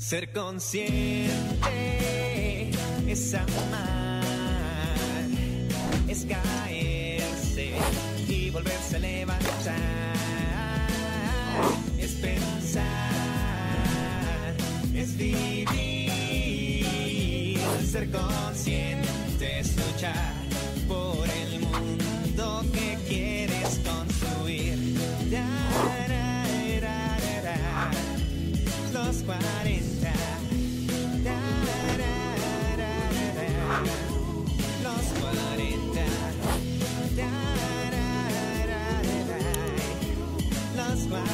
Ser consciente es amar, es caerse y volverse a levantar, es pensar, es vivir. Ser consciente es luchar por el mundo que quieres construir. Los 40. Los 40. Los 40.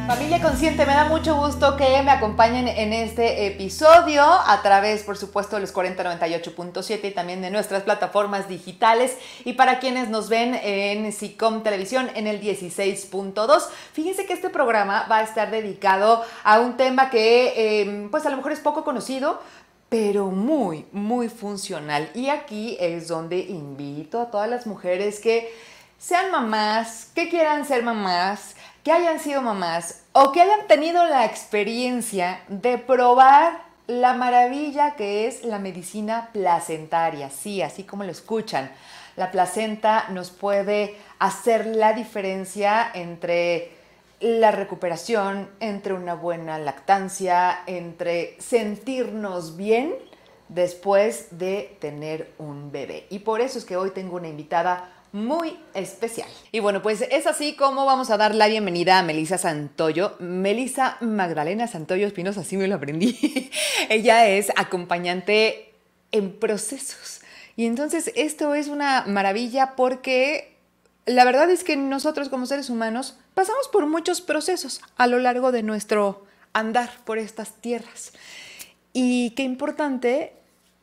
Familia Consciente, me da mucho gusto que me acompañen en este episodio a través, por supuesto, de los 4098.7 y también de nuestras plataformas digitales. Y para quienes nos ven en SICOM Televisión en el 16.2, fíjense que este programa va a estar dedicado a un tema que pues a lo mejor es poco conocido, pero muy, muy funcional. Y aquí es donde invito a todas las mujeres que sean mamás, que quieran ser mamás, que hayan sido mamás o que hayan tenido la experiencia de probar la maravilla que es la medicina placentaria. Sí, así como lo escuchan. La placenta nos puede hacer la diferencia entre la recuperación, entre una buena lactancia, entre sentirnos bien después de tener un bebé. Y por eso es que hoy tengo una invitada muy especial. Y bueno, pues es así como vamos a dar la bienvenida a Melissa Santoyo. Melissa Magdalena Santoyo Espinosa, así me lo aprendí. Ella es acompañante en procesos. Y entonces esto es una maravilla porque la verdad es que nosotros como seres humanos pasamos por muchos procesos a lo largo de nuestro andar por estas tierras. Y qué importante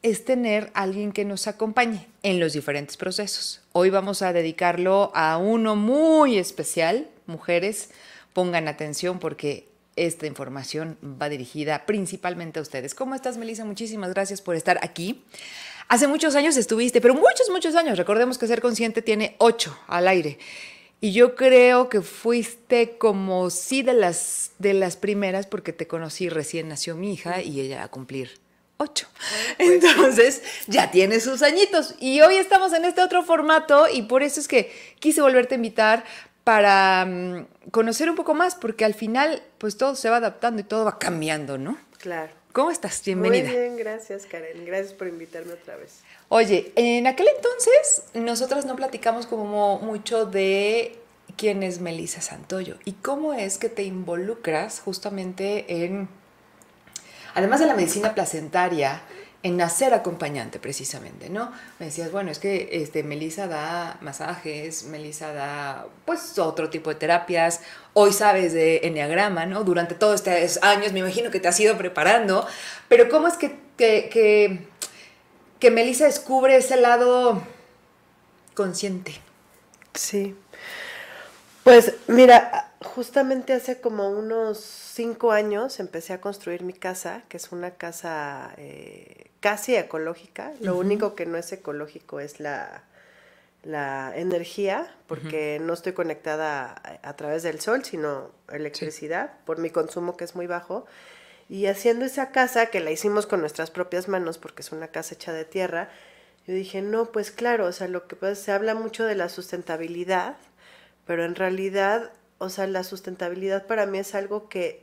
es tener a alguien que nos acompañe en los diferentes procesos. Hoy vamos a dedicarlo a uno muy especial. Mujeres, pongan atención porque esta información va dirigida principalmente a ustedes. ¿Cómo estás, Melissa? Muchísimas gracias por estar aquí. Hace muchos años estuviste, pero muchos años. Recordemos que Ser Consciente tiene 8 al aire. Y yo creo que fuiste como sí de las primeras porque te conocí, recién nació mi hija y ella va a cumplir 8. Entonces ya tiene sus añitos y hoy estamos en este otro formato y por eso es que quise volverte a invitar para conocer un poco más, porque al final pues todo se va adaptando y todo va cambiando, ¿no? Claro. ¿Cómo estás? Bienvenida. Muy bien, gracias, Karen. Gracias por invitarme otra vez. Oye, en aquel entonces nosotras no platicamos como mucho de quién es Melissa Santoyo y cómo es que te involucras justamente en, además de la medicina placentaria, en hacer acompañante precisamente, ¿no? Me decías, bueno, es que Melissa da masajes, Melissa da pues otro tipo de terapias, hoy sabes de enneagrama, ¿no? Durante todos estos años me imagino que te has ido preparando, pero ¿cómo es que Melissa descubre ese lado consciente? Sí. Pues mira, justamente hace como unos 5 años empecé a construir mi casa, que es una casa casi ecológica. Lo único que no es ecológico es la energía, porque no estoy conectada a través del sol, sino electricidad, por mi consumo que es muy bajo. Y haciendo esa casa, que la hicimos con nuestras propias manos, porque es una casa hecha de tierra, yo dije, no, pues claro, o sea, lo que pasa, se habla mucho de la sustentabilidad, pero en realidad, o sea, la sustentabilidad para mí es algo que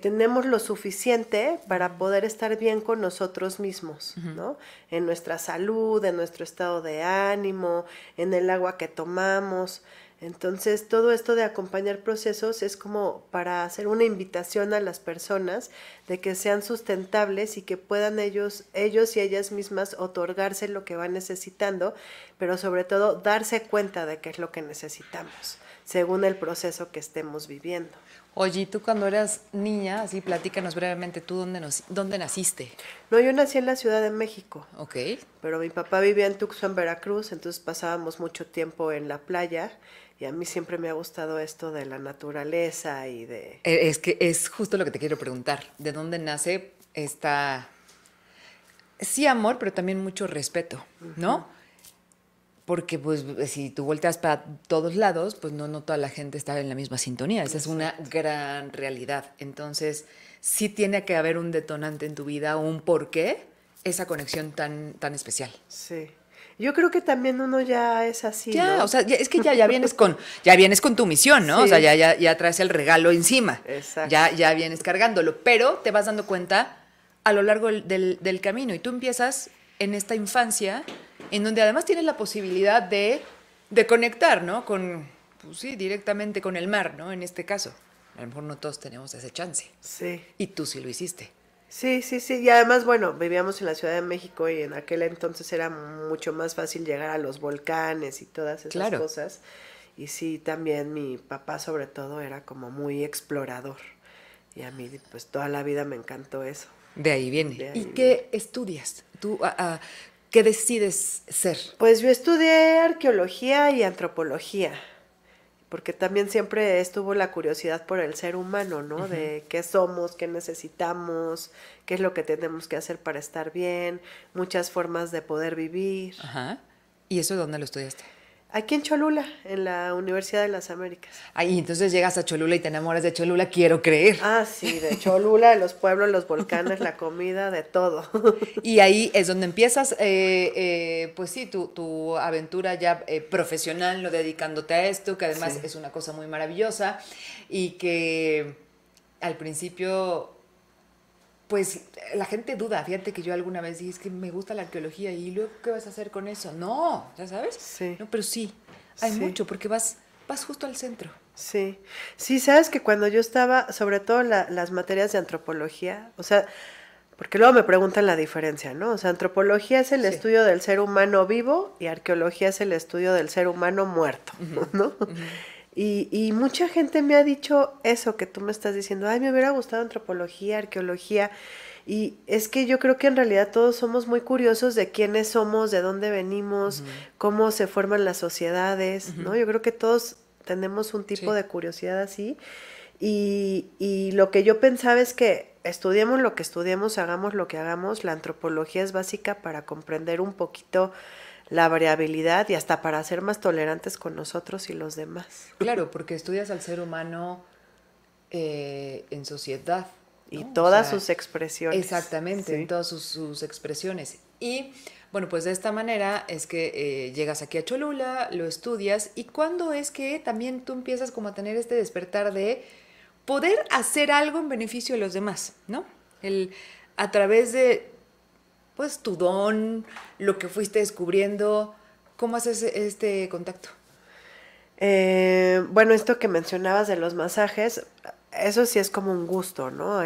tenemos lo suficiente para poder estar bien con nosotros mismos, ¿no? En nuestra salud, en nuestro estado de ánimo, en el agua que tomamos. Entonces, todo esto de acompañar procesos es como para hacer una invitación a las personas de que sean sustentables y que puedan ellos y ellas mismas otorgarse lo que van necesitando, pero sobre todo darse cuenta de qué es lo que necesitamos, según el proceso que estemos viviendo. Oye, tú cuando eras niña, así platícanos brevemente, ¿tú dónde naciste? No, yo nací en la Ciudad de México. Ok. Pero mi papá vivía en Tuxpan, Veracruz, entonces pasábamos mucho tiempo en la playa y a mí siempre me ha gustado esto de la naturaleza y de... Es que es justo lo que te quiero preguntar. ¿De dónde nace esta... sí amor, pero también mucho respeto, ¿no? Porque pues si tú volteas para todos lados, pues no toda la gente está en la misma sintonía. Esa es una gran realidad. Entonces, sí tiene que haber un detonante en tu vida, un porqué, esa conexión tan especial. Sí. Yo creo que también uno ya es así, Ya, ¿no? o sea, es que ya vienes con tu misión, ¿no? Sí. O sea, ya traes el regalo encima. Exacto. Ya vienes cargándolo, pero te vas dando cuenta a lo largo del camino. Y tú empiezas en esta infancia, en donde además tienes la posibilidad de conectar, ¿no? Pues sí, directamente con el mar, ¿no? En este caso. A lo mejor no todos tenemos ese chance. Sí. Y tú sí lo hiciste. Sí. Y además, bueno, vivíamos en la Ciudad de México y en aquel entonces era mucho más fácil llegar a los volcanes y todas esas Claro. cosas. Y sí, también mi papá sobre todo era como muy explorador. Y a mí pues toda la vida me encantó eso. De ahí viene. De ahí ¿Y qué estudias? ¿Tú qué decides ser? Pues yo estudié arqueología y antropología, porque también siempre estuvo la curiosidad por el ser humano, ¿no? Ujú. De qué somos, qué necesitamos, qué es lo que tenemos que hacer para estar bien, muchas formas de poder vivir. Ajá. ¿Y eso dónde lo estudiaste? Aquí en Cholula, en la Universidad de las Américas. Ahí, entonces llegas a Cholula y te enamoras de Cholula, quiero creer. Ah, sí, de Cholula, de los pueblos, los volcanes, la comida, de todo. Y ahí es donde empiezas, pues sí, tu aventura ya profesional, no dedicándote a esto, que además Sí. es una cosa muy maravillosa y que al principio, pues la gente duda. Fíjate que yo alguna vez dije, es que me gusta la arqueología y luego, ¿qué vas a hacer con eso? No, ¿ya sabes? Sí. No, pero sí, hay Sí. mucho porque vas justo al centro. Sí, sí, sabes que cuando yo estaba, sobre todo las materias de antropología, o sea, porque luego me preguntan la diferencia, ¿no? O sea, antropología es el Sí. estudio del ser humano vivo y arqueología es el estudio del ser humano muerto, ¿no? Y mucha gente me ha dicho eso que tú me estás diciendo, ay, me hubiera gustado antropología, arqueología, y es que yo creo que en realidad todos somos muy curiosos de quiénes somos, de dónde venimos, cómo se forman las sociedades, ¿no? Yo creo que todos tenemos un tipo Sí. de curiosidad así, y lo que yo pensaba es que estudiemos lo que estudiemos, hagamos lo que hagamos, la antropología es básica para comprender un poquito la variabilidad y hasta para ser más tolerantes con nosotros y los demás. Claro, porque estudias al ser humano en sociedad. Y ¿no? todas O sea, sus expresiones. exactamente, Sí. en todas sus expresiones. Y bueno, pues de esta manera es que llegas aquí a Cholula, lo estudias, y ¿cuándo es que también tú empiezas como a tener este despertar de poder hacer algo en beneficio de los demás, ¿no? A través de, pues, tu don, lo que fuiste descubriendo, ¿cómo haces este contacto? Bueno, esto que mencionabas de los masajes, eso sí es como un gusto, ¿no?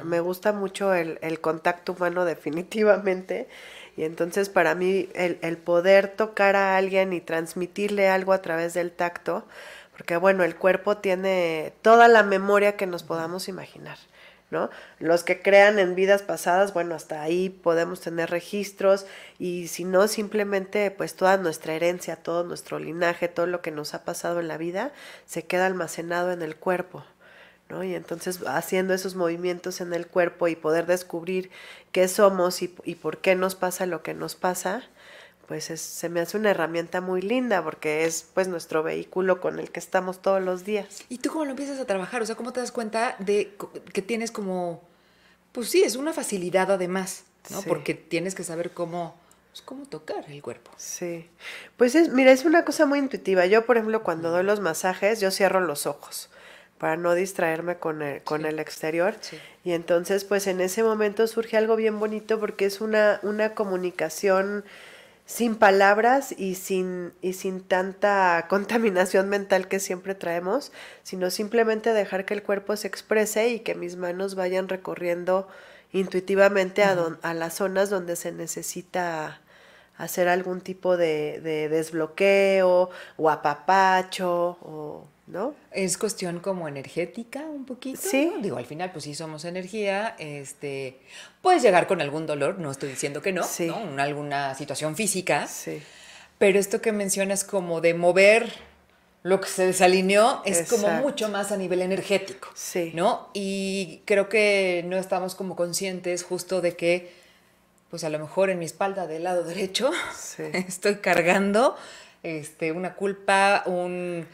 Me gusta mucho el contacto humano definitivamente. Y entonces para mí el poder tocar a alguien y transmitirle algo a través del tacto, porque bueno, el cuerpo tiene toda la memoria que nos podamos imaginar, ¿no? Los que crean en vidas pasadas, bueno, hasta ahí podemos tener registros, y si no, simplemente pues toda nuestra herencia, todo nuestro linaje, todo lo que nos ha pasado en la vida, se queda almacenado en el cuerpo, ¿no? Y entonces haciendo esos movimientos en el cuerpo y poder descubrir qué somos y por qué nos pasa lo que nos pasa, pues se me hace una herramienta muy linda, porque es pues nuestro vehículo con el que estamos todos los días. ¿Y tú cómo lo empiezas a trabajar? O sea, ¿cómo te das cuenta de que tienes como, pues sí, es una facilidad además, ¿no? Sí. Porque tienes que saber cómo tocar el cuerpo. Sí, pues mira, es una cosa muy intuitiva. Yo, por ejemplo, cuando doy los masajes, yo cierro los ojos para no distraerme con el exterior. Sí. Y entonces, pues en ese momento surge algo bien bonito, porque es una comunicación sin palabras y sin tanta contaminación mental que siempre traemos, sino simplemente dejar que el cuerpo se exprese y que mis manos vayan recorriendo intuitivamente a las zonas donde se necesita hacer algún tipo de desbloqueo o apapacho, ¿no? Es cuestión como energética un poquito, Sí. ¿no? Digo, al final, pues sí somos energía, puedes llegar con algún dolor, no estoy diciendo que no, Sí. ¿no? Alguna situación física, Sí, pero esto que mencionas como de mover lo que se desalineó es como Exacto. mucho más a nivel energético, Sí. ¿no? Y creo que no estamos como conscientes justo de que, pues a lo mejor en mi espalda del lado derecho Sí. estoy cargando una culpa, un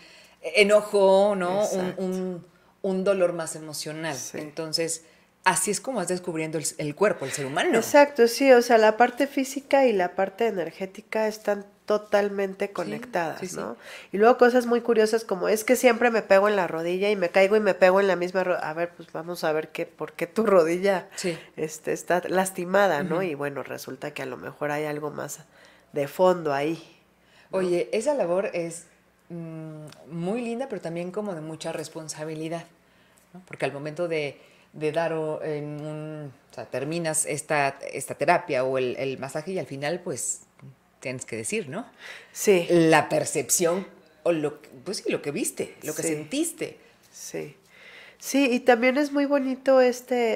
enojo, ¿no? Exacto. Un dolor más emocional. Sí. Entonces, así es como vas descubriendo el cuerpo, el ser humano. Exacto, sí, o sea, la parte física y la parte energética están totalmente conectadas, sí, sí. ¿no? Y luego cosas muy curiosas como es que siempre me pego en la rodilla y me caigo y me pego en la misma rodilla. A ver, pues vamos a ver por qué tu rodilla Sí. está lastimada, ¿no? Ujú. Y bueno, resulta que a lo mejor hay algo más de fondo ahí, ¿no? Oye, esa labor es muy linda, pero también como de mucha responsabilidad, ¿no? Porque al momento de dar o sea, terminas esta terapia o el masaje y al final, pues, tienes que decir, ¿no? Sí, La percepción o pues sí, lo que viste, lo que sí. sentiste. Sí. Sí, y también es muy bonito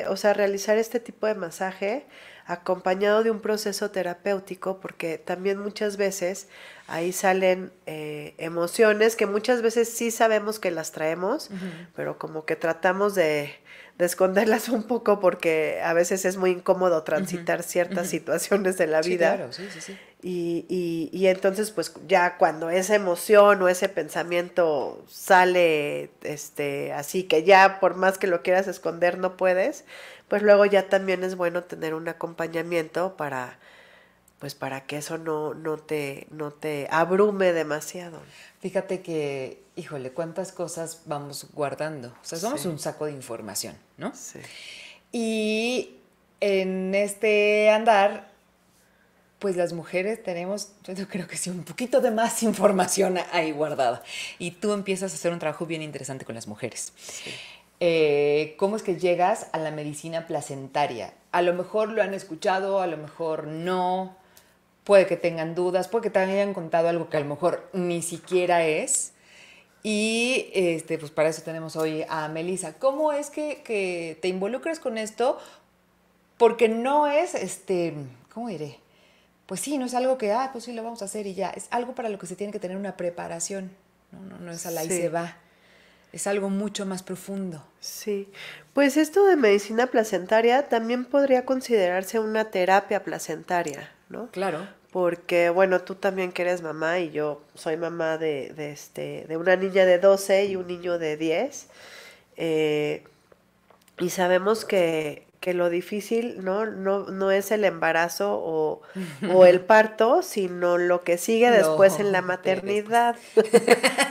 o sea, realizar este tipo de masaje acompañado de un proceso terapéutico, porque también muchas veces ahí salen emociones que muchas veces sí sabemos que las traemos, pero como que tratamos de esconderlas un poco porque a veces es muy incómodo transitar ciertas situaciones de la Sí, vida. claro, sí, sí, sí. Y entonces, pues ya cuando esa emoción o ese pensamiento sale así que ya por más que lo quieras esconder no puedes, pues luego ya también es bueno tener un acompañamiento pues para que eso no te abrume demasiado. Fíjate que, híjole, cuántas cosas vamos guardando. O sea, somos Sí. un saco de información, ¿no? Sí. Y en este andar, pues las mujeres tenemos, yo creo que sí, un poquito de más información ahí guardada. Y tú empiezas a hacer un trabajo bien interesante con las mujeres. Sí. ¿Cómo es que llegas a la medicina placentaria? A lo mejor lo han escuchado, a lo mejor no. Puede que tengan dudas, puede que te hayan contado algo que a lo mejor ni siquiera es. Y pues para eso tenemos hoy a Melissa. ¿Cómo es que te involucras con esto? Porque no es, ¿cómo diré? Pues sí, no es algo que, pues sí, lo vamos a hacer y ya. Es algo para lo que se tiene que tener una preparación. No es al ahí se Sí. va. Es algo mucho más profundo. Sí, pues esto de medicina placentaria también podría considerarse una terapia placentaria, ¿no? Claro. Porque, bueno, tú también que eres mamá y yo soy mamá de una niña de 12 y un niño de 10. Y sabemos que lo difícil no es el embarazo o el parto, sino lo que sigue después en la maternidad.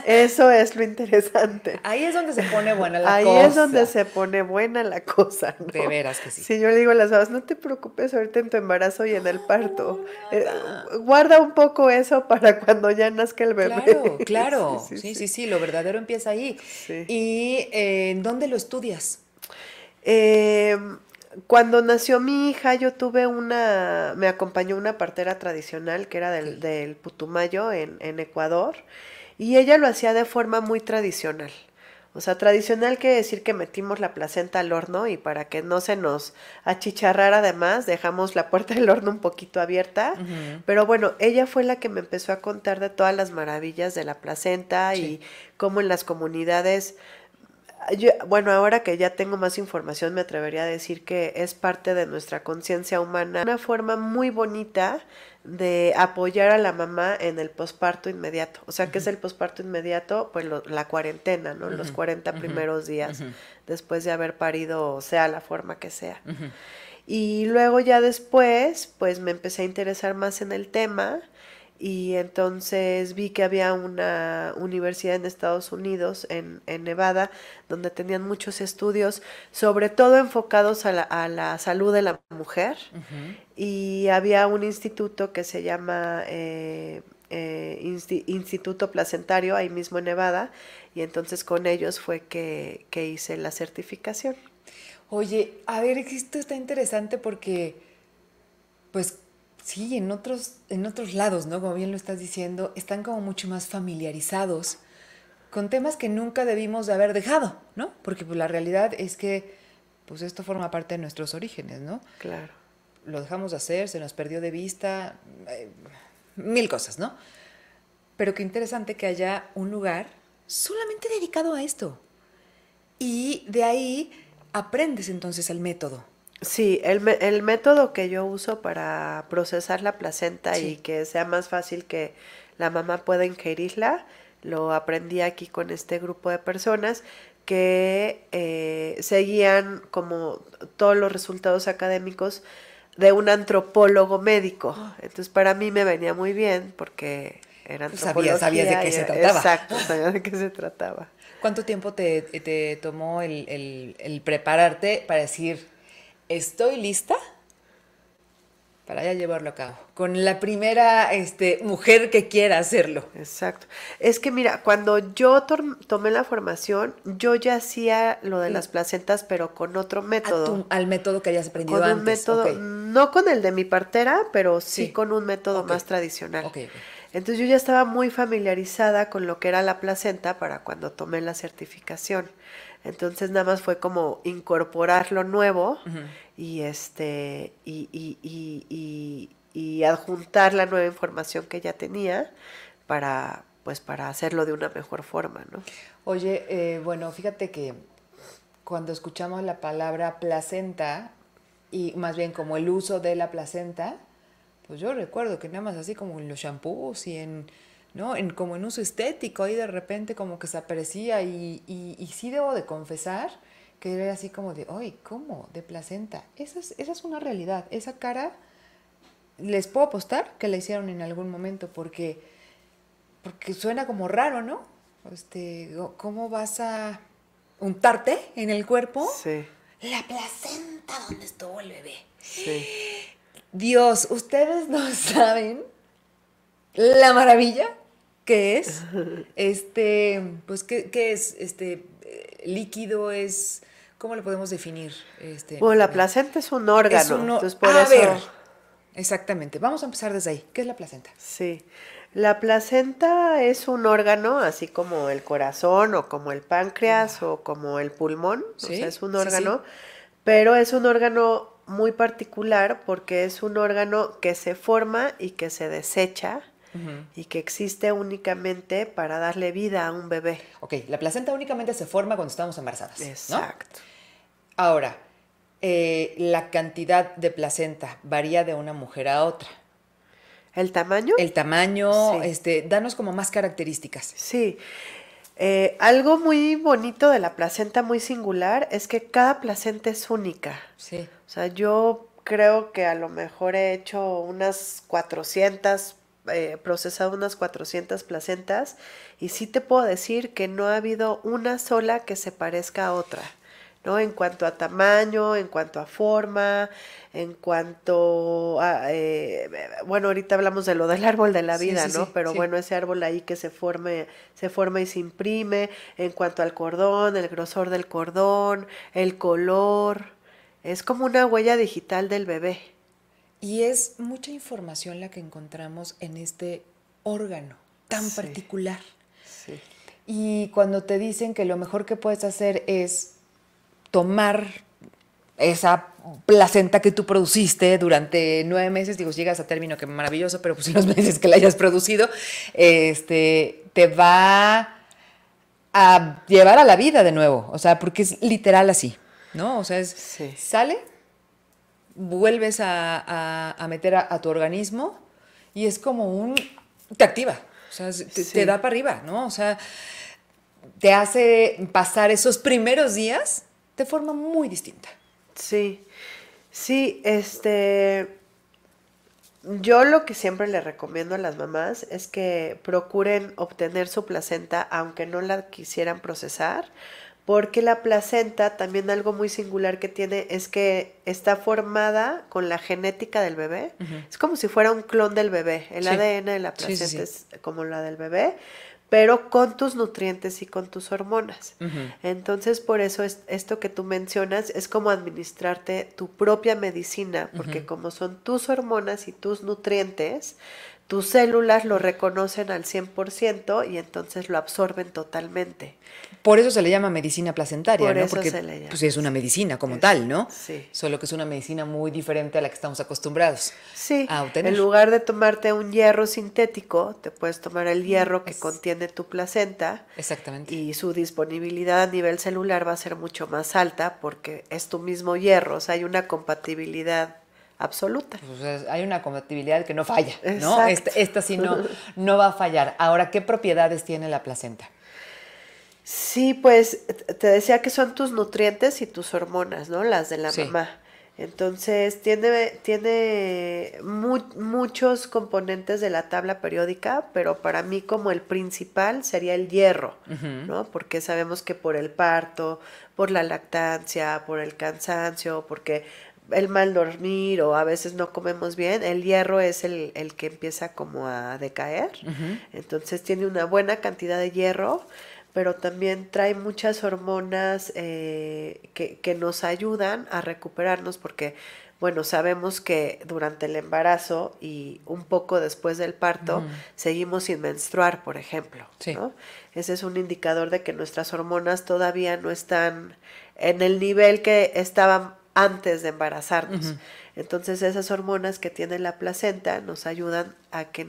Eso es lo interesante. Ahí es donde se pone buena la Ahí cosa. es donde se pone buena la cosa, ¿no? De veras que sí. Sí, yo le digo a las mamás, no te preocupes ahorita en tu embarazo y en el parto. Nada. Guarda un poco eso para cuando ya nazca el bebé. Claro, claro. Sí, sí, Sí, sí. lo verdadero empieza ahí. Sí. ¿Y en dónde lo estudias? Eh, Cuando nació mi hija, me acompañó una partera tradicional que era Ok. del Putumayo en Ecuador, y ella lo hacía de forma muy tradicional. O sea, tradicional quiere decir que metimos la placenta al horno y para que no se nos achicharrara además, dejamos la puerta del horno un poquito abierta. Pero bueno, ella fue la que me empezó a contar de todas las maravillas de la placenta Sí. y cómo en las comunidades bueno, ahora que ya tengo más información, me atrevería a decir que es parte de nuestra conciencia humana, una forma muy bonita de apoyar a la mamá en el posparto inmediato. O sea, ¿qué es el posparto inmediato? Pues la cuarentena, ¿no? Los 40 primeros días después de haber parido, sea la forma que sea. Y luego ya después, pues me empecé a interesar más en el tema. Y entonces vi que había una universidad en Estados Unidos, en Nevada, donde tenían muchos estudios, sobre todo enfocados a la salud de la mujer. Y había un instituto que se llama Instituto Placentario, ahí mismo en Nevada, y entonces con ellos fue que hice la certificación. Oye, a ver, esto está interesante porque, pues, sí, en otros lados, ¿no? Como bien lo estás diciendo, están como mucho más familiarizados con temas que nunca debimos de haber dejado, ¿no? Porque pues, la realidad es que, pues, esto forma parte de nuestros orígenes, ¿no? Claro. Lo dejamos de hacer, se nos perdió de vista, mil cosas, ¿no? Pero qué interesante que haya un lugar solamente dedicado a esto. Y de ahí aprendes entonces el método. Sí, el método que yo uso para procesar la placenta Sí. y que sea más fácil que la mamá pueda ingerirla. Lo aprendí aquí con este grupo de personas que seguían como todos los resultados académicos de un antropólogo médico. Entonces para mí me venía muy bien porque era antropología. Sabías de qué se trataba. Exacto, sabía de qué se trataba. ¿Cuánto tiempo te tomó el prepararte para decir, estoy lista para ya llevarlo a cabo? Con la primera mujer que quiera hacerlo. Exacto. Es que mira, cuando yo tomé la formación, yo ya hacía lo de las placentas, pero con otro método. Al método que hayas aprendido Con antes. un método, Okay. no con el de mi partera, pero sí Sí. con un método Okay. más tradicional. Okay. Entonces yo ya estaba muy familiarizada con lo que era la placenta para cuando tomé la certificación. Entonces nada más fue como incorporar lo nuevo y y adjuntar la nueva información que ya tenía para hacerlo de una mejor forma, ¿no? Oye, bueno, fíjate que cuando escuchamos la palabra placenta, y más bien como el uso de la placenta, pues yo recuerdo que nada más así como en los shampoos y como en uso estético, ahí de repente como que se aparecía y sí debo de confesar que era así como de, ¡ay, cómo! De placenta. Esa es una realidad. Esa cara, les puedo apostar que la hicieron en algún momento porque suena como raro, ¿no? ¿Cómo vas a untarte en el cuerpo? Sí, La placenta donde estuvo el bebé. sí. Dios, ustedes no saben la maravilla que es. Pues, ¿qué es? Líquido es, ¿cómo lo podemos definir? Bueno, la placenta es un órgano, es entonces por a eso... ver, exactamente. Vamos a empezar desde ahí. ¿Qué es la placenta? Sí, la placenta es un órgano, así como el corazón o como el páncreas o como el pulmón, Sí, o sea, es un sí, órgano, sí. pero es un órgano muy particular porque es un órgano que se forma y que se desecha y que existe únicamente para darle vida a un bebé. Ok, la placenta únicamente se forma cuando estamos embarazadas, ¿no? Exacto. Ahora, la cantidad de placenta varía de una mujer a otra. ¿El tamaño? El tamaño, Sí. danos como más características. Sí. Algo muy bonito de la placenta, muy singular, es que cada placenta es única. Sí. O sea, yo creo que a lo mejor he hecho unas 400, procesado unas 400 placentas y sí te puedo decir que no ha habido una sola que se parezca a otra, ¿no? En cuanto a tamaño, en cuanto a forma, en cuanto a... bueno, ahorita hablamos de lo del árbol de la Sí, vida, sí, ¿no? sí, Pero sí. bueno, ese árbol ahí que se forma y se imprime, en cuanto al cordón, el grosor del cordón, el color, es como una huella digital del bebé. Y es mucha información la que encontramos en este órgano tan Sí. particular. Sí. Y cuando te dicen que lo mejor que puedes hacer es tomar esa placenta que tú produciste durante 9 meses, digo, llegas a término que maravilloso, pero pues en los meses que la hayas producido, te va a llevar a la vida de nuevo, o sea, porque es literal así, ¿no? O sea, Sí. sale, vuelves a meter a tu organismo y es como te activa, o sea, te Sí. da para arriba, ¿no? O sea, te hace pasar esos primeros días de forma muy distinta. Sí, sí, yo lo que siempre le recomiendo a las mamás es que procuren obtener su placenta aunque no la quisieran procesar, porque la placenta también algo muy singular que tiene es que está formada con la genética del bebé. Es como si fuera un clon del bebé. El Sí. ADN de la Sí, placenta sí, sí. es como la del bebé, pero con tus nutrientes y con tus hormonas. Entonces, por eso esto que tú mencionas es como administrarte tu propia medicina, porque como son tus hormonas y tus nutrientes, tus células lo reconocen al 100% y entonces lo absorben totalmente. Por eso se le llama medicina placentaria, Por ¿no? eso Porque se le llama, pues, es una sí. medicina como tal, ¿no? Sí. Solo que es una medicina muy diferente a la que estamos acostumbrados Sí, a obtener. en lugar de tomarte un hierro sintético, te puedes tomar el hierro que Es- contiene tu placenta. Exactamente. Y su disponibilidad a nivel celular va a ser mucho más alta porque es tu mismo hierro, o sea, hay una compatibilidad absoluta. O sea, hay una compatibilidad que no falla, ¿no? Exacto. Esta sí no va a fallar. Ahora, ¿qué propiedades tiene la placenta? Sí, pues te decía que son tus nutrientes y tus hormonas, ¿no? Las de la Sí. mamá. Entonces, tiene muchos componentes de la tabla periódica, pero para mí como el principal sería el hierro, ¿no? Porque sabemos que por el parto, por la lactancia, por el cansancio, porque el mal dormir o a veces no comemos bien, el hierro es el que empieza como a decaer. Entonces tiene una buena cantidad de hierro, pero también trae muchas hormonas que nos ayudan a recuperarnos porque, bueno, sabemos que durante el embarazo y un poco después del parto seguimos sin menstruar, por ejemplo, Sí. ¿no? Ese es un indicador de que nuestras hormonas todavía no están en el nivel que estaban antes de embarazarnos. Entonces esas hormonas que tiene la placenta nos ayudan a que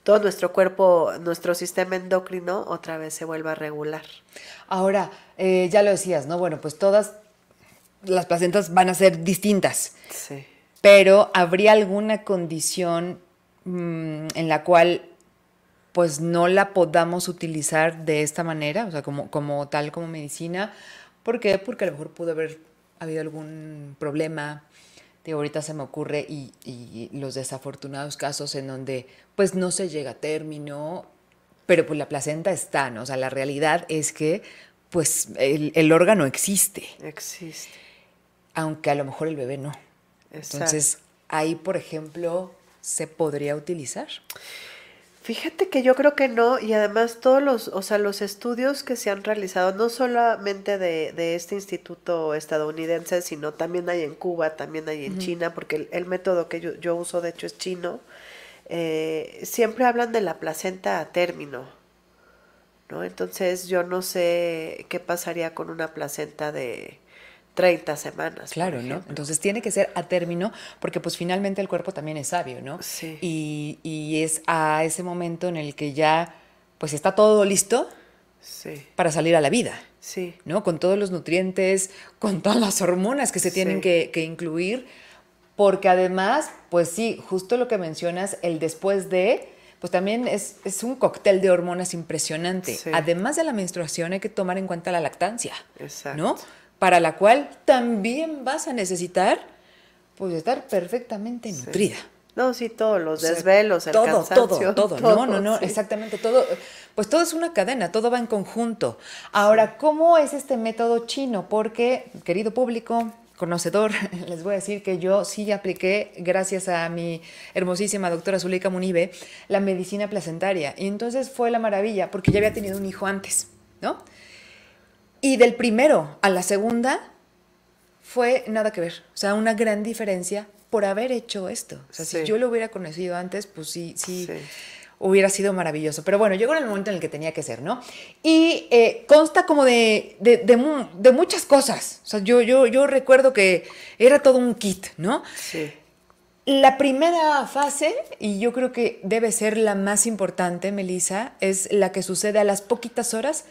todo nuestro cuerpo, nuestro sistema endocrino otra vez se vuelva a regular. Ahora, ya lo decías, ¿no? Bueno, pues todas las placentas van a ser distintas, Sí. pero ¿habría alguna condición en la cual pues no la podamos utilizar de esta manera? O sea, como tal, como medicina. ¿Por qué? Porque a lo mejor pudo haber habido algún problema. Digo, ahorita se me ocurre y los desafortunados casos en donde pues no se llega a término, pero pues la placenta está, ¿no? O sea, la realidad es que pues el órgano existe, Existe. aunque a lo mejor el bebé no. Exacto. Entonces, ahí, por ejemplo, ¿se podría utilizar? Fíjate que yo creo que no, y además los estudios que se han realizado, no solamente de este instituto estadounidense, sino también hay en Cuba, también hay en China, porque el método que yo uso de hecho es chino, siempre hablan de la placenta a término, ¿no? Entonces yo no sé qué pasaría con una placenta de 30 semanas. Claro, ¿no? Entonces tiene que ser a término, porque pues finalmente el cuerpo también es sabio, ¿no? Sí. Y es a ese momento en el que ya pues está todo listo Sí, para salir a la vida, sí, ¿no? Con todos los nutrientes, con todas las hormonas que se tienen Sí. que incluir, porque además, pues sí, justo lo que mencionas, el después de, pues también es un cóctel de hormonas impresionante. Sí. Además de la menstruación hay que tomar en cuenta la lactancia, Exacto. ¿no? Para la cual también vas a necesitar, pues, estar perfectamente nutrida. No, sí, todos los O sea, desvelos, el cansancio. todo. No, sí. exactamente, todo. Pues todo es una cadena, todo va en conjunto. Ahora, ¿cómo es este método chino? Porque, querido público, conocedor, les voy a decir que yo sí apliqué, gracias a mi hermosísima doctora Zuleika Munive, la medicina placentaria. Y entonces fue la maravilla, porque ya había tenido un hijo antes, ¿no? Y del primero a la segunda fue nada que ver. O sea, una gran diferencia por haber hecho esto. O sea, Sí. si yo lo hubiera conocido antes, pues sí, Sí. hubiera sido maravilloso. Pero bueno, llegó en el momento en el que tenía que ser, ¿no? Y consta como de muchas cosas. O sea, yo recuerdo que era todo un kit, ¿no? Sí. La primera fase, y yo creo que debe ser la más importante, Melissa, es la que sucede a las poquitas horas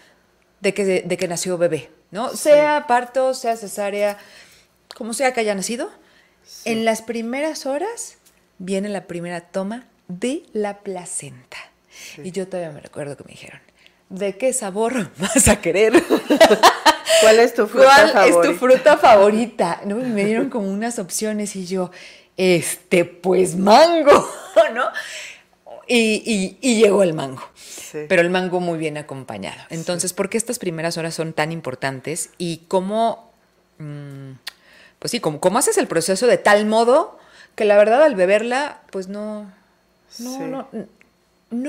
de que nació bebé, ¿no? Sí. Sea parto, sea cesárea, como sea que haya nacido. Sí. En las primeras horas viene la primera toma de la placenta. Sí. Y yo todavía me recuerdo que me dijeron, ¿de qué sabor vas a querer? ¿Cuál es tu fruta ¿Cuál favorita? es tu fruta favorita? ¿No? Y me dieron como unas opciones y yo, pues mango, ¿no? Y llegó el mango. Sí. Pero el mango muy bien acompañado. Entonces, ¿por qué estas primeras horas son tan importantes? Y cómo, pues sí, cómo haces el proceso de tal modo que la verdad al beberla, pues no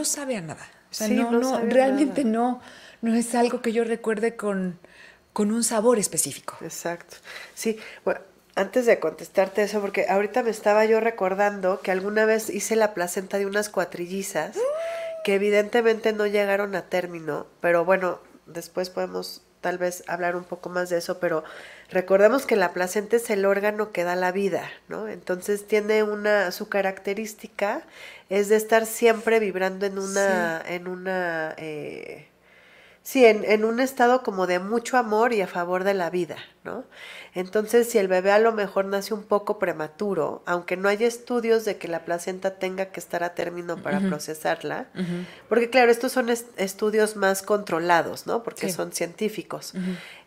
sabe a nada. O sea, Sí, no sabe a realmente nada. no es algo que yo recuerde con un sabor específico. Exacto. Sí, bueno, antes de contestarte eso, porque ahorita me estaba yo recordando que alguna vez hice la placenta de unas cuatrillizas que evidentemente no llegaron a término, pero bueno, después podemos tal vez hablar un poco más de eso, pero recordemos que la placenta es el órgano que da la vida, ¿no? Entonces tiene su característica es de estar siempre vibrando en una Sí, en un estado como de mucho amor y a favor de la vida, ¿no? Entonces, si el bebé a lo mejor nace un poco prematuro, aunque no haya estudios de que la placenta tenga que estar a término para procesarla, porque claro, estos son estudios más controlados, ¿no? Porque Sí. son científicos.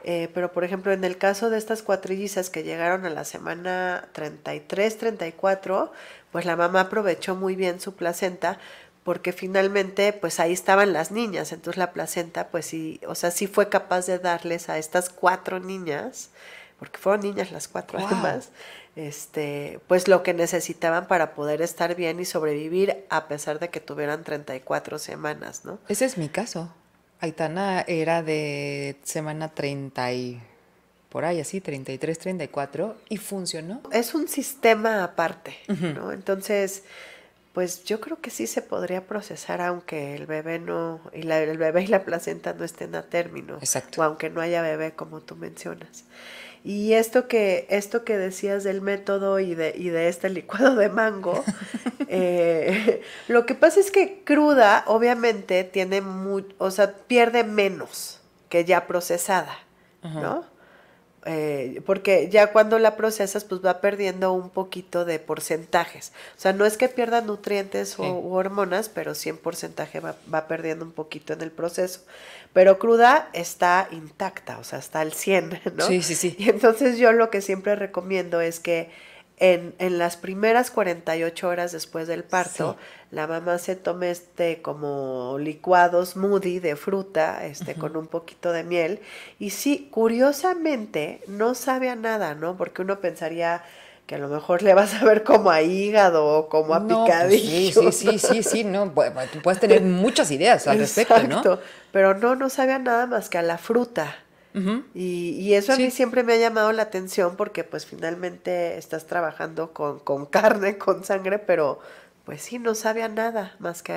Pero, por ejemplo, en el caso de estas cuatrillizas que llegaron a la semana 33, 34, pues la mamá aprovechó muy bien su placenta, porque finalmente pues ahí estaban las niñas, entonces la placenta pues sí, o sea, sí fue capaz de darles a estas 4 niñas, porque fueron niñas las 4 Wow. además, pues lo que necesitaban para poder estar bien y sobrevivir a pesar de que tuvieran 34 semanas, ¿no? Ese es mi caso. Aitana era de semana 30 y por ahí así, 33, 34 y funcionó. Es un sistema aparte, ¿no? Entonces, pues yo creo que sí se podría procesar aunque el bebé no, el bebé y la placenta no estén a término. Exacto. O aunque no haya bebé, como tú mencionas. Y esto que decías del método y de este licuado de mango, lo que pasa es que cruda, obviamente, tiene o sea, pierde menos que ya procesada, ¿no? Porque ya cuando la procesas, pues va perdiendo un poquito de porcentajes. O sea, no es que pierda nutrientes Sí. u hormonas, pero sí en porcentaje va perdiendo un poquito en el proceso. Pero cruda está intacta, o sea, está al 100, ¿no? Sí, sí, sí. Y entonces yo lo que siempre recomiendo es que en las primeras 48 horas después del parto, la mamá se tome como licuado smoothie de fruta, con un poquito de miel. Y sí, curiosamente, no sabe a nada, ¿no? Porque uno pensaría que a lo mejor le vas a ver como a hígado o como a No, pues sí, picadillo. sí, no, bueno, tú puedes tener muchas ideas al respecto, ¿no? Exacto, pero no sabe a nada más que a la fruta. Y eso a Sí. mí siempre me ha llamado la atención porque pues finalmente estás trabajando con carne, con sangre, pero pues sí, no sabe a nada más que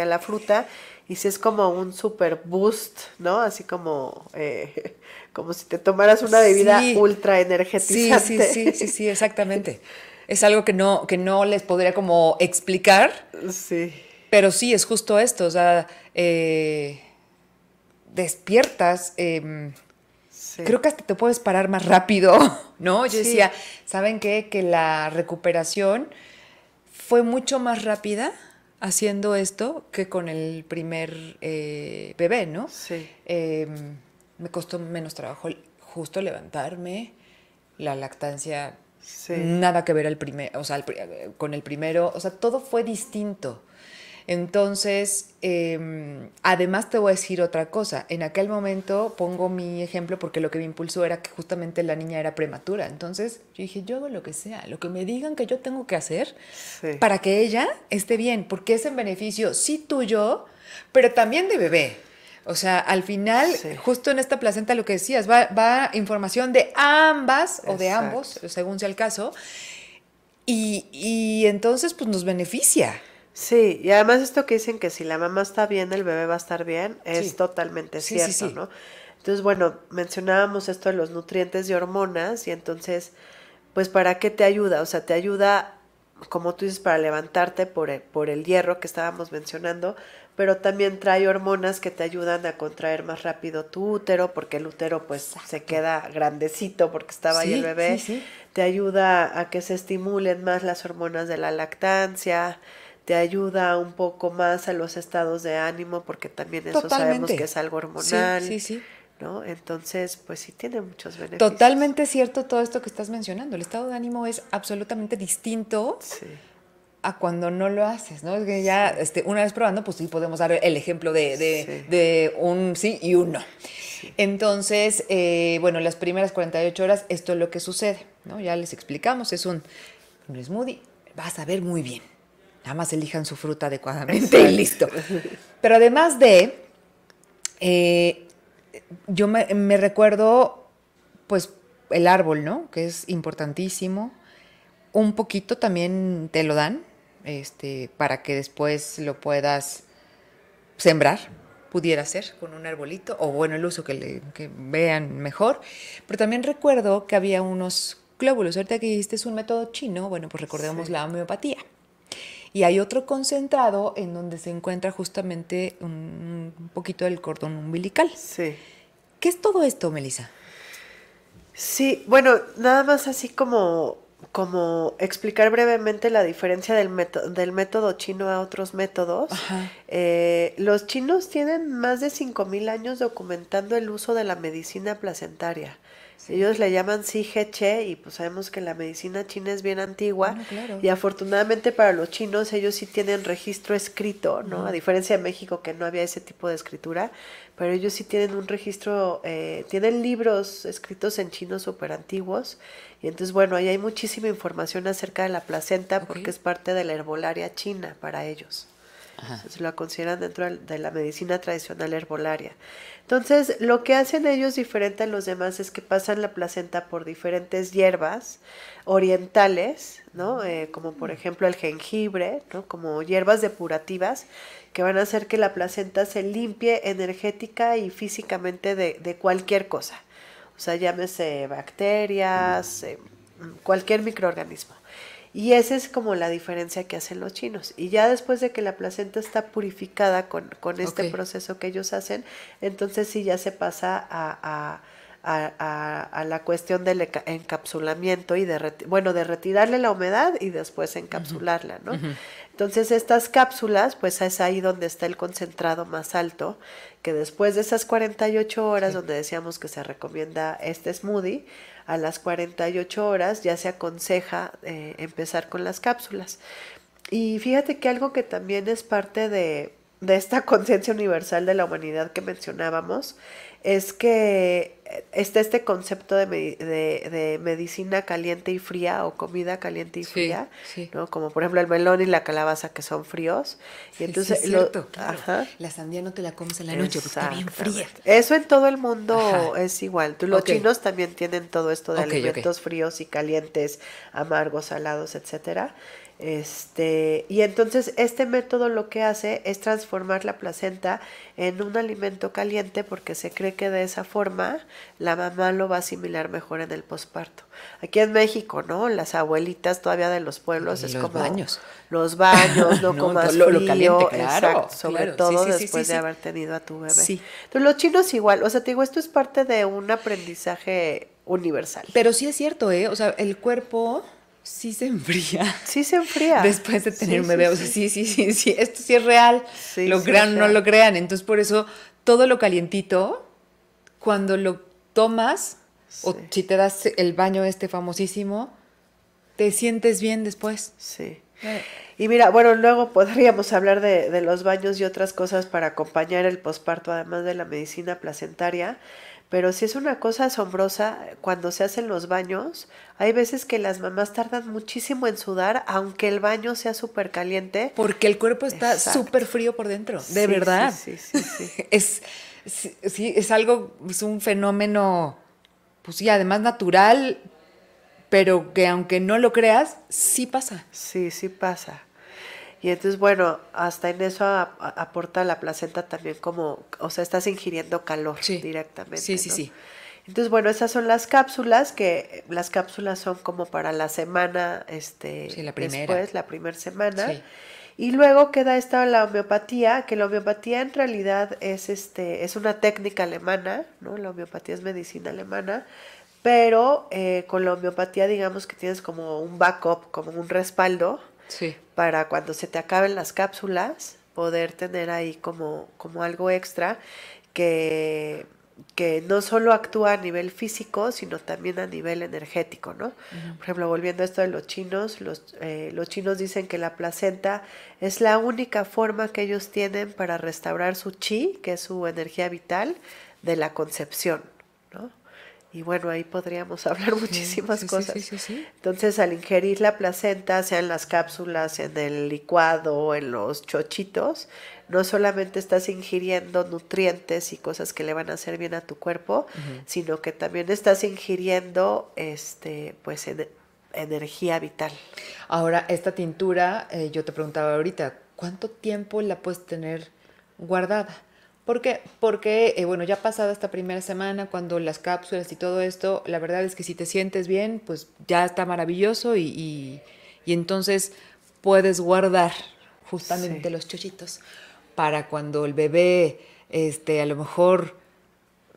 a la fruta. Y sí es como un super boost, ¿no? Así como, como si te tomaras una bebida Sí. ultra Sí, energetizante. sí, exactamente. Es algo que no les podría como explicar, Sí, pero sí, es justo esto, o sea, despiertas, sí. creo que hasta te puedes parar más rápido, ¿no? Yo Sí. decía, ¿saben qué? Que la recuperación fue mucho más rápida haciendo esto que con el primer bebé, ¿no? Sí. Me costó menos trabajo justo levantarme, la lactancia, Sí. nada que ver o sea, con el primero, o sea, todo fue distinto. Entonces, además te voy a decir otra cosa. En aquel momento pongo mi ejemplo porque lo que me impulsó era que justamente la niña era prematura. Entonces yo dije, yo hago lo que sea, lo que me digan que yo tengo que hacer Sí. para que ella esté bien, porque es en beneficio, sí tuyo, pero también de bebé. O sea, al final, Sí. justo en esta placenta lo que decías, va información de ambas o de Exacto. ambos, según sea el caso, y entonces pues nos beneficia. Sí, y además esto que dicen que si la mamá está bien, el bebé va a estar bien, es Sí. totalmente Sí, cierto, sí, sí. ¿no? Entonces, bueno, mencionábamos esto de los nutrientes y hormonas, y entonces, pues, ¿para qué te ayuda? O sea, te ayuda, como tú dices, para levantarte por el hierro que estábamos mencionando, pero también trae hormonas que te ayudan a contraer más rápido tu útero, porque el útero, pues, se queda grandecito porque estaba ahí el Sí, bebé. sí, sí. Te ayuda a que se estimulen más las hormonas de la lactancia, te ayuda un poco más a los estados de ánimo, porque también eso sabemos Totalmente. que es algo hormonal, Sí, sí, sí. ¿no? Entonces, pues sí tiene muchos beneficios. Totalmente cierto todo esto que estás mencionando. El estado de ánimo es absolutamente distinto Sí, a cuando no lo haces, ¿no? Es que ya, una vez probando, pues sí podemos dar el ejemplo de un sí y un no. Entonces, bueno, las primeras 48 horas, esto es lo que sucede, ¿no? Ya les explicamos, es un smoothie, vas a ver muy bien. Nada más elijan su fruta adecuadamente y listo. Pero además de, yo me recuerdo, pues, el árbol, ¿no? Que es importantísimo. Un poquito también te lo dan, para que después lo puedas sembrar, pudiera ser, con un arbolito, o bueno, el uso que vean mejor. Pero también recuerdo que había unos glóbulos. Ahorita que dijiste es un método chino, bueno, pues recordemos Sí. la homeopatía. y hay otro concentrado en donde se encuentra justamente un poquito del cordón umbilical. Sí. ¿Qué es todo esto, Melissa? Sí, bueno, nada más así como explicar brevemente la diferencia del método chino a otros métodos. Ajá. Los chinos tienen más de 5,000 años documentando el uso de la medicina placentaria. Sí. Ellos le llaman Si He Che y pues sabemos que la medicina china es bien antigua. Bueno, claro. Y afortunadamente para los chinos ellos sí tienen registro escrito, ¿no? A diferencia de México que no había ese tipo de escritura, pero ellos sí tienen un registro, tienen libros escritos en chino súper antiguos. Y entonces, bueno, ahí hay muchísima información acerca de la placenta porque es parte de la herbolaria china para ellos. Ajá. Entonces lo consideran dentro de la medicina tradicional herbolaria. Entonces, lo que hacen ellos diferente a los demás es que pasan la placenta por diferentes hierbas orientales, ¿no? Como por ejemplo el jengibre, ¿no? Como hierbas depurativas que van a hacer que la placenta se limpie energética y físicamente de cualquier cosa. O sea, llámese bacterias, cualquier microorganismo. Y esa es como la diferencia que hacen los chinos. Y ya después de que la placenta está purificada con este proceso que ellos hacen, entonces sí ya se pasa a la cuestión del encapsulamiento y de retirarle la humedad y después encapsularla, ¿no? Entonces estas cápsulas, pues es ahí donde está el concentrado más alto, que después de esas 48 horas, donde decíamos que se recomienda este smoothie, a las 48 horas ya se aconseja empezar con las cápsulas. Y fíjate que algo que también es parte de esta conciencia universal de la humanidad que mencionábamos, es que está este concepto de medicina caliente y fría o comida caliente y fría, ¿no? Como por ejemplo el melón y la calabaza que son fríos. Y entonces sí, es cierto, claro. La sandía no te la comes en la noche porque está bien fría. Eso en todo el mundo es igual. Los chinos también tienen todo esto de alimentos fríos y calientes, amargos, salados, etcétera. Y entonces este método lo que hace es transformar la placenta en un alimento caliente porque se cree que de esa forma la mamá lo va a asimilar mejor en el posparto. Aquí en México, ¿no? Las abuelitas todavía de los pueblos es como los baños, no comas frío, lo caliente, claro, exacto, sobre todo después de haber tenido a tu bebé. Entonces los chinos igual, o sea, te digo, esto es parte de un aprendizaje universal. Pero sí es cierto, o sea, el cuerpo sí se enfría. Sí se enfría. Después de tener un bebé. O sea, sí. Esto sí es real. Lo crean o no lo crean. Entonces, por eso, todo lo calientito, cuando lo tomas, o si te das el baño famosísimo, te sientes bien después. Sí. Y mira, bueno, luego podríamos hablar de los baños y otras cosas para acompañar el posparto, además de la medicina placentaria. Pero sí es una cosa asombrosa cuando se hacen los baños. Hay veces que las mamás tardan muchísimo en sudar, aunque el baño sea súper caliente. Porque el cuerpo está súper frío por dentro, de verdad. Sí. Es algo, es un fenómeno, pues sí, además natural, pero que aunque no lo creas, sí pasa. Sí pasa. Y entonces, bueno, hasta en eso aporta la placenta también como, o sea, estás ingiriendo calor directamente. Sí. Entonces, bueno, esas son las cápsulas, que las cápsulas son como para la semana, la primera. después, la primera semana. Sí. Y luego queda la homeopatía, que la homeopatía en realidad es una técnica alemana, ¿no? La homeopatía es medicina alemana, pero con la homeopatía digamos que tienes como un backup, como un respaldo. Sí. Para cuando se te acaben las cápsulas, poder tener ahí como algo extra que no solo actúa a nivel físico, sino también a nivel energético, ¿no? Por ejemplo, volviendo a esto de los chinos, los chinos dicen que la placenta es la única forma que ellos tienen para restaurar su chi, que es su energía vital, de la concepción, ¿no? Y bueno, ahí podríamos hablar muchísimas cosas. Sí. Entonces, al ingerir la placenta, sea en las cápsulas, en el licuado o en los chochitos, no solamente estás ingiriendo nutrientes y cosas que le van a hacer bien a tu cuerpo, sino que también estás ingiriendo pues energía vital. Ahora, esta tintura, yo te preguntaba ahorita, ¿cuánto tiempo la puedes tener guardada? ¿Por qué? Porque, bueno, ya pasada esta primera semana, cuando las cápsulas y todo esto, la verdad es que si te sientes bien, pues ya está maravilloso y entonces puedes guardar justamente Sí. los chochitos para cuando el bebé, a lo mejor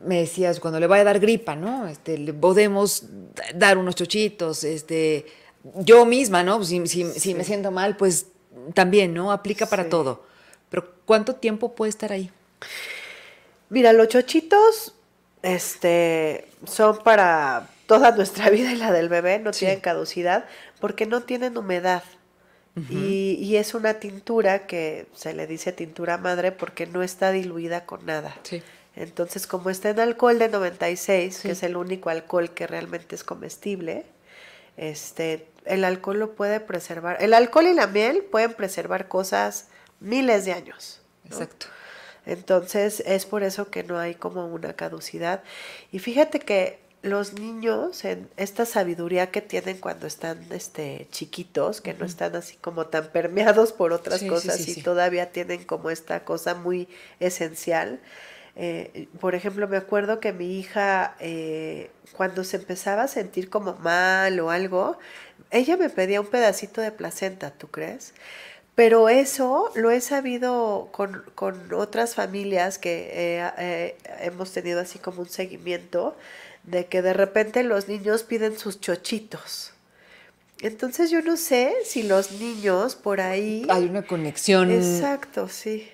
me decías, cuando le vaya a dar gripa, ¿no? Le podemos dar unos chochitos, yo misma, ¿no? Si me siento mal, pues también, ¿no? Aplica para Sí. todo. Pero ¿cuánto tiempo puede estar ahí? Mira, los chochitos, son para toda nuestra vida y la del bebé, no Sí. tienen caducidad, porque no tienen humedad. Y es una tintura que se le dice tintura madre porque no está diluida con nada. Sí. Entonces, como está en alcohol de 96, Sí. que es el único alcohol que realmente es comestible, el alcohol lo puede preservar. El alcohol y la miel pueden preservar cosas miles de años, ¿no? Exacto. Entonces, es por eso que no hay como una caducidad. Y fíjate que los niños, en esta sabiduría que tienen cuando están chiquitos, que no están así como tan permeados por otras Sí, sí, cosas sí, y sí. todavía tienen como esta cosa muy esencial. Por ejemplo, me acuerdo que mi hija, cuando se empezaba a sentir como mal o algo, ella me pedía un pedacito de placenta, ¿tú crees? Pero eso lo he sabido con otras familias que hemos tenido así como un seguimiento de que de repente los niños piden sus chochitos. Entonces yo no sé si los niños por ahí... Hay una conexión Exacto, sí,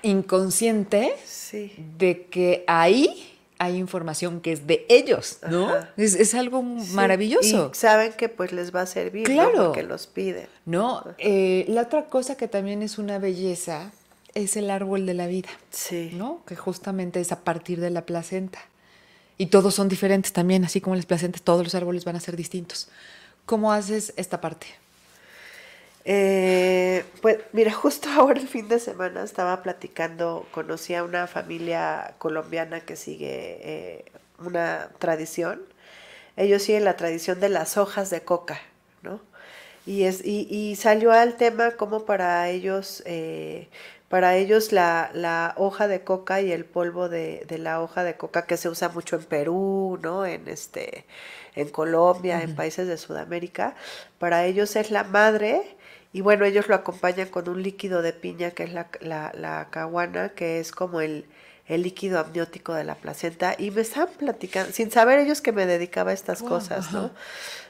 inconsciente sí. de que ahí hay información que es de ellos, ¿no? Ajá. Es algo Sí, maravilloso. y saben que pues les va a servir, ¿no? Claro. Porque los piden. No, la otra cosa que también es una belleza es el árbol de la vida, Sí. ¿no? Que justamente es a partir de la placenta. Y todos son diferentes también, así como las placentas, todos los árboles van a ser distintos. ¿Cómo haces esta parte? Pues mira, justo ahora el fin de semana estaba platicando, conocí a una familia colombiana que sigue una tradición. Ellos siguen la tradición de las hojas de coca, ¿no? Y salió al tema como para ellos la hoja de coca y el polvo de la hoja de coca que se usa mucho en Perú, ¿no? En Colombia, en países de Sudamérica, para ellos es la madre. Y bueno, ellos lo acompañan con un líquido de piña que es la caguana, que es como el líquido amniótico de la placenta. Y me estaban platicando, sin saber ellos que me dedicaba a estas cosas, ¿no?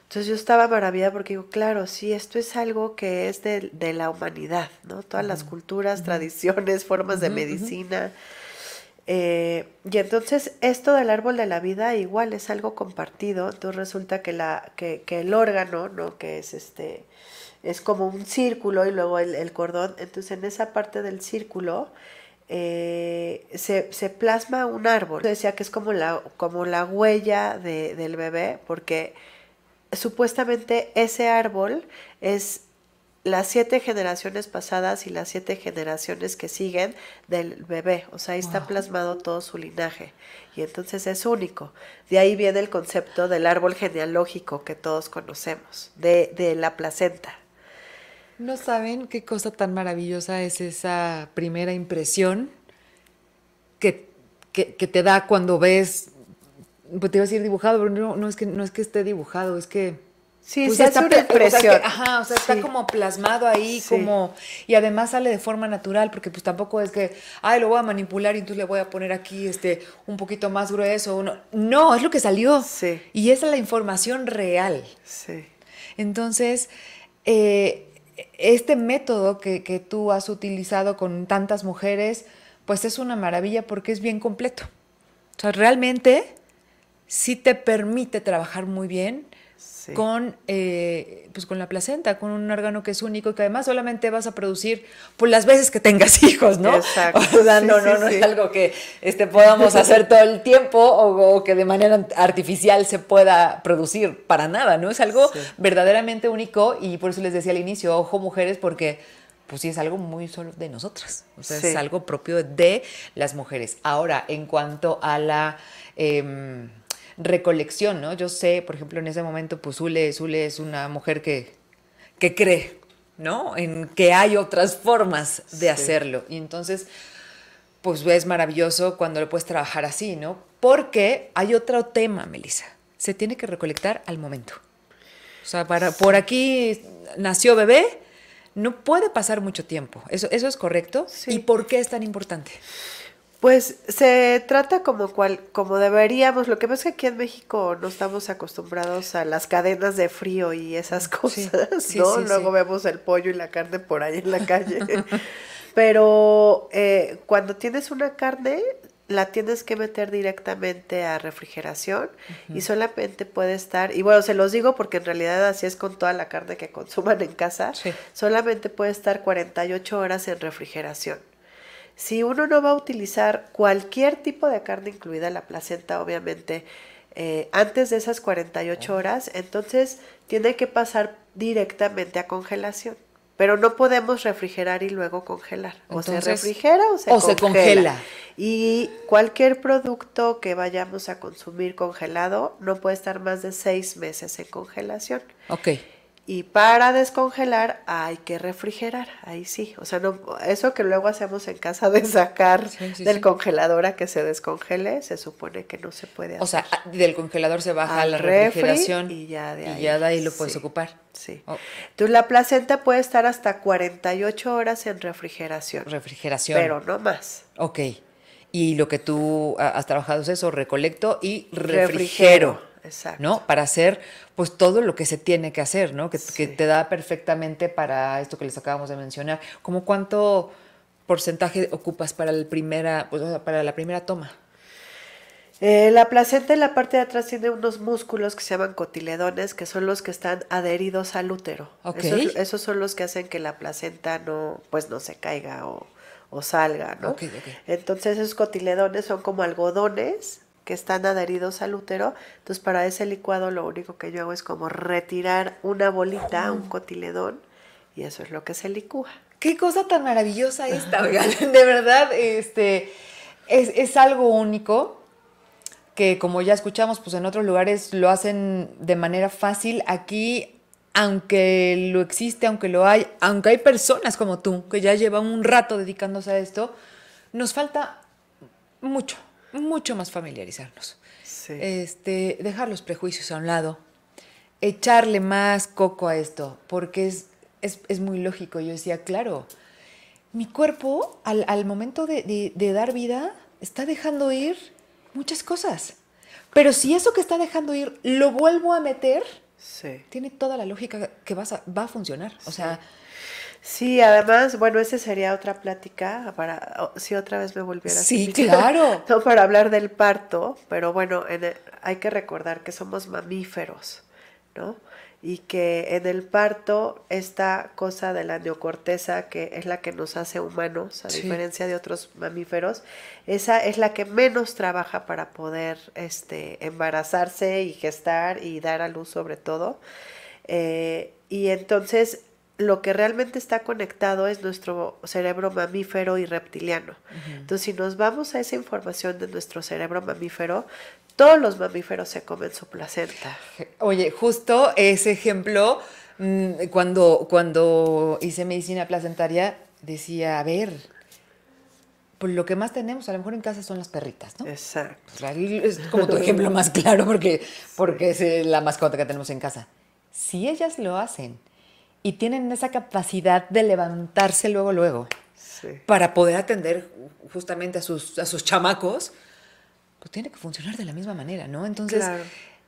Entonces yo estaba maravillada porque digo, claro, sí, esto es algo que es de la humanidad, ¿no? Todas las culturas, tradiciones, formas de medicina. Y entonces esto del árbol de la vida igual es algo compartido. Entonces resulta que el órgano, ¿no? Que es como un círculo y luego el cordón. Entonces en esa parte del círculo se plasma un árbol. Yo decía que es como la huella del bebé, porque supuestamente ese árbol es las 7 generaciones pasadas y las 7 generaciones que siguen del bebé. O sea, ahí está plasmado todo su linaje. Y entonces es único. De ahí viene el concepto del árbol genealógico que todos conocemos, de la placenta. No saben qué cosa tan maravillosa es esa primera impresión que te da cuando ves, pues te iba a decir dibujado, pero no es que esté dibujado, es que Sí, pues se hace una impresión. Está Sí. como plasmado ahí, Sí. como, y además sale de forma natural, porque pues tampoco es que, lo voy a manipular y entonces le voy a poner aquí un poquito más grueso. No, es lo que salió. Sí. Y esa es la información real. Sí. Entonces, este método que tú has utilizado con tantas mujeres, pues es una maravilla porque es bien completo. O sea, realmente sí te permite trabajar muy bien Sí. con la placenta, con un órgano que es único y que además solamente vas a producir por las veces que tengas hijos, ¿no? Exacto. O sea, Sí, no sí. es algo que podamos hacer todo el tiempo o que de manera artificial se pueda producir para nada, ¿no? Es algo Sí. verdaderamente único y por eso les decía al inicio, ojo mujeres, porque pues sí es algo muy solo de nosotras, o sea, Sí. es algo propio de las mujeres. Ahora, en cuanto a la recolección, ¿no? Yo sé, por ejemplo, en ese momento, pues Zule es una mujer que cree, ¿no? En que hay otras formas de Sí. hacerlo. Y entonces, pues es maravilloso cuando lo puedes trabajar así, ¿no? Porque hay otro tema, Melissa. Se tiene que recolectar al momento. O sea, por aquí nació bebé, no puede pasar mucho tiempo. ¿Eso es correcto? Sí. ¿Y por qué es tan importante? Pues se trata como deberíamos. Lo que pasa es que aquí en México no estamos acostumbrados a las cadenas de frío y esas cosas, sí, ¿no? sí, Luego sí. vemos el pollo y la carne por ahí en la calle. Pero cuando tienes una carne, la tienes que meter directamente a refrigeración y solamente puede estar, y bueno, se los digo porque en realidad así es con toda la carne que consuman en casa, Sí. solamente puede estar 48 horas en refrigeración. Si uno no va a utilizar cualquier tipo de carne, incluida la placenta, obviamente, antes de esas 48 horas, entonces tiene que pasar directamente a congelación. Pero no podemos refrigerar y luego congelar. O se Entonces, refrigera o se o se congela. Y cualquier producto que vayamos a consumir congelado no puede estar más de 6 meses en congelación. Ok. Y para descongelar hay que refrigerar, ahí sí. O sea, no, eso que luego hacemos en casa de sacar Sí, del sí. congelador a que se descongele, se supone que no se puede hacer. O sea, del congelador se baja a Al la refri refrigeración y ya de ahí lo puedes sí, ocupar. Sí. Oh. Entonces la placenta puede estar hasta 48 horas en refrigeración. Refrigeración. Pero no más. Ok. Y lo que tú has trabajado es eso, recolecto y Refrigero, refrigero. exacto. ¿No? Para hacer pues todo lo que se tiene que hacer, ¿no? Que Sí. te da perfectamente para esto que les acabamos de mencionar. ¿Cómo cuánto porcentaje ocupas para la primera toma? La placenta en la parte de atrás tiene unos músculos que se llaman cotiledones, que son los que están adheridos al útero. Ok. Esos son los que hacen que la placenta no se caiga o salga, ¿no? Ok, ok. Entonces esos cotiledones son como algodones que están adheridos al útero. Entonces para ese licuado lo único que yo hago es como retirar una bolita, un cotiledón, y eso es lo que se licúa. Qué cosa tan maravillosa esta, oigan. De verdad, es algo único que, como ya escuchamos, pues en otros lugares lo hacen de manera fácil. Aquí, aunque lo existe, aunque hay personas como tú que ya llevan un rato dedicándose a esto, nos falta mucho más familiarizarnos. Sí. Dejar los prejuicios a un lado, echarle más coco a esto, porque es muy lógico. Yo decía, claro, mi cuerpo al momento de dar vida está dejando ir muchas cosas. Pero si eso que está dejando ir lo vuelvo a meter, Sí. tiene toda la lógica que va a funcionar. O sea, Sí, además, bueno, esa sería otra plática si otra vez me volviera sí, claro. No para hablar del parto, pero bueno, hay que recordar que somos mamíferos, ¿no? Y que en el parto esta cosa de la neocorteza, que es la que nos hace humanos, a Sí. diferencia de otros mamíferos, esa es la que menos trabaja para poder embarazarse y gestar y dar a luz sobre todo. Y entonces lo que realmente está conectado es nuestro cerebro mamífero y reptiliano. Uh-huh. Entonces, si nos vamos a esa información de nuestro cerebro mamífero, todos los mamíferos se comen su placenta. Oye, justo ese ejemplo, cuando hice medicina placentaria, decía, a ver, pues lo que más tenemos a lo mejor en casa son las perritas, ¿no? Exacto. Es como tu ejemplo más claro porque es la mascota que tenemos en casa. Si ellas lo hacen y tienen esa capacidad de levantarse luego, sí, para poder atender justamente a sus chamacos, pues tiene que funcionar de la misma manera, ¿no? Entonces, claro,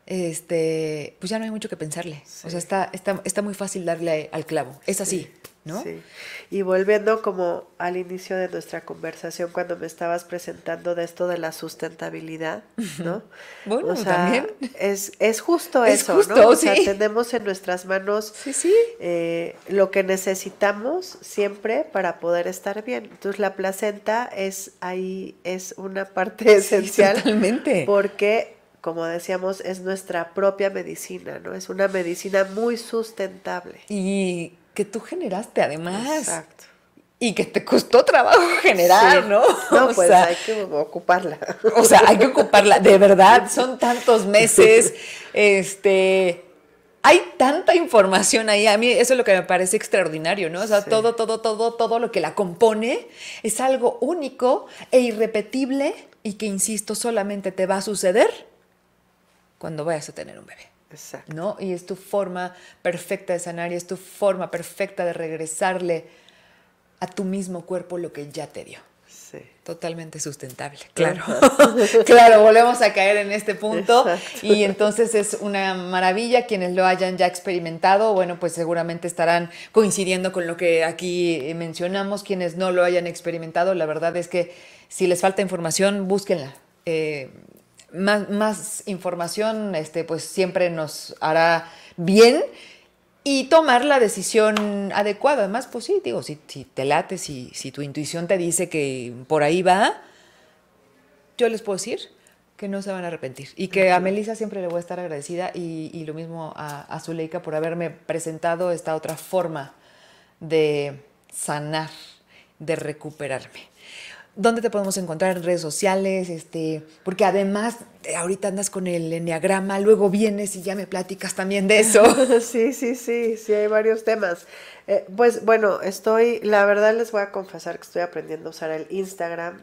pues ya no hay mucho que pensarle. Sí. O sea, está muy fácil darle al clavo. Es así, ¿no? Sí. Y volviendo como al inicio de nuestra conversación, cuando me estabas presentando de esto de la sustentabilidad, ¿no? Bueno, o sea, también. Es justo eso, justo, ¿no? O sea, tenemos en nuestras manos lo que necesitamos siempre para poder estar bien. Entonces, la placenta es una parte esencial. Totalmente. Porque, como decíamos, es nuestra propia medicina, ¿no? Es una medicina muy sustentable. Y que tú generaste además. Exacto. Y que te costó trabajo generar, sí, ¿no? No, pues hay que ocuparla. O sea, hay que ocuparla, de verdad, son tantos meses, hay tanta información ahí, a mí eso es lo que me parece extraordinario, ¿no? O sea, sí, todo lo que la compone es algo único e irrepetible y que, insisto, solamente te va a suceder cuando vayas a tener un bebé. Exacto. ¿no? Y es tu forma perfecta de sanar y es tu forma perfecta de regresarle a tu mismo cuerpo lo que ya te dio. Sí. Totalmente sustentable, claro. Claro, volvemos a caer en este punto. Exacto. Y entonces es una maravilla. Quienes lo hayan ya experimentado, bueno, pues seguramente estarán coincidiendo con lo que aquí mencionamos. Quienes no lo hayan experimentado, la verdad es que si les falta información, búsquenla. Más información, pues siempre nos hará bien. Y tomar la decisión adecuada. Además, pues sí, digo, si te late, si tu intuición te dice que por ahí va, yo les puedo decir que no se van a arrepentir. Y que a Melissa siempre le voy a estar agradecida y lo mismo a Zuleika por haberme presentado esta otra forma de sanar, de recuperarme. ¿Dónde te podemos encontrar en redes sociales? Porque además ahorita andas con el enneagrama, luego vienes y ya me platicas también de eso. Sí, hay varios temas. Pues bueno, la verdad les voy a confesar que estoy aprendiendo a usar el Instagram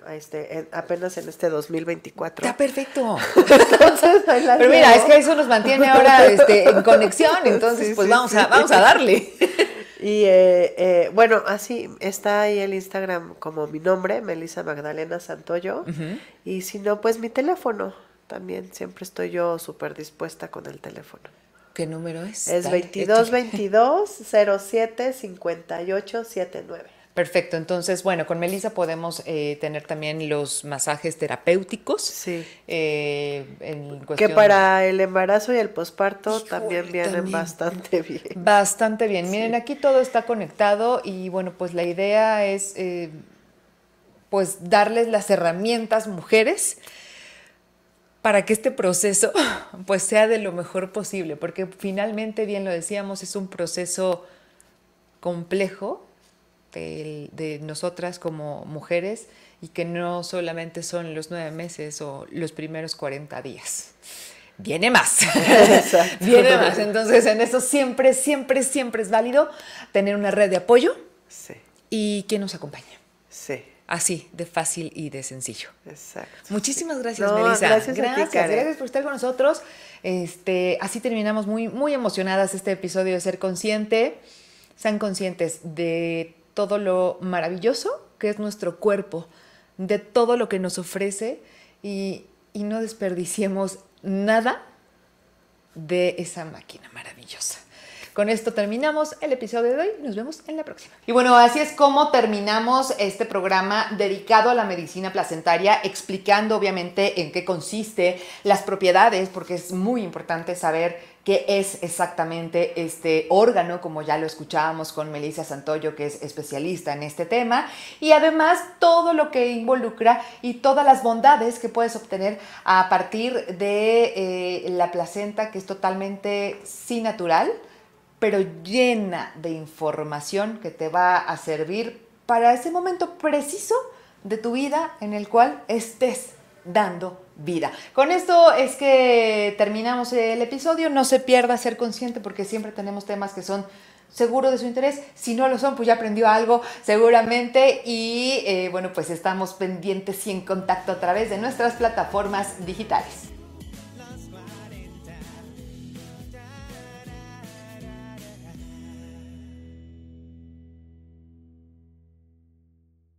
apenas en este 2024. Está perfecto. Entonces, ahí la Pero mira, llevo. es que eso nos mantiene ahora en conexión, entonces Sí, pues sí, vamos sí. a darle. Y bueno, así está ahí el Instagram como mi nombre, Melissa Magdalena Santoyo. Y si no, pues mi teléfono. También siempre estoy yo súper dispuesta con el teléfono. ¿Qué número es? Es Dale, 2222-075879. Perfecto, entonces, bueno, con Melissa podemos tener también los masajes terapéuticos. Sí. En Que cuestión... para el embarazo y el posparto Híjole, también vienen también. bastante bien. Bastante bien. Sí. Miren, aquí todo está conectado y bueno, pues la idea es pues darles las herramientas, mujeres, para que este proceso pues sea de lo mejor posible, porque finalmente, bien lo decíamos, es un proceso complejo de nosotras como mujeres y que no solamente son los 9 meses o los primeros 40 días. Viene más. Exacto. Viene más. Entonces, en eso siempre es válido tener una red de apoyo Sí, y quien nos acompañe. sí, Así, de fácil y de sencillo. exacto. Muchísimas gracias, No, Melissa. gracias a ti, Karen. Gracias por estar con nosotros. Así terminamos muy emocionadas este episodio de Ser Consciente. Sean conscientes de todo lo maravilloso que es nuestro cuerpo, de todo lo que nos ofrece y no desperdiciemos nada de esa máquina maravillosa. Con esto terminamos el episodio de hoy. Nos vemos en la próxima. Y bueno, así es como terminamos este programa dedicado a la medicina placentaria, explicando obviamente en qué consiste, las propiedades, porque es muy importante saber qué es exactamente este órgano, como ya lo escuchábamos con Melissa Santoyo, que es especialista en este tema, y además todo lo que involucra y todas las bondades que puedes obtener a partir de la placenta, que es totalmente sí natural, pero llena de información que te va a servir para ese momento preciso de tu vida en el cual estés dando vida. Con esto es que terminamos el episodio. No se pierda Ser Consciente, porque siempre tenemos temas que son seguro de su interés. Si no lo son, pues ya aprendió algo seguramente. Y bueno, pues estamos pendientes y en contacto a través de nuestras plataformas digitales.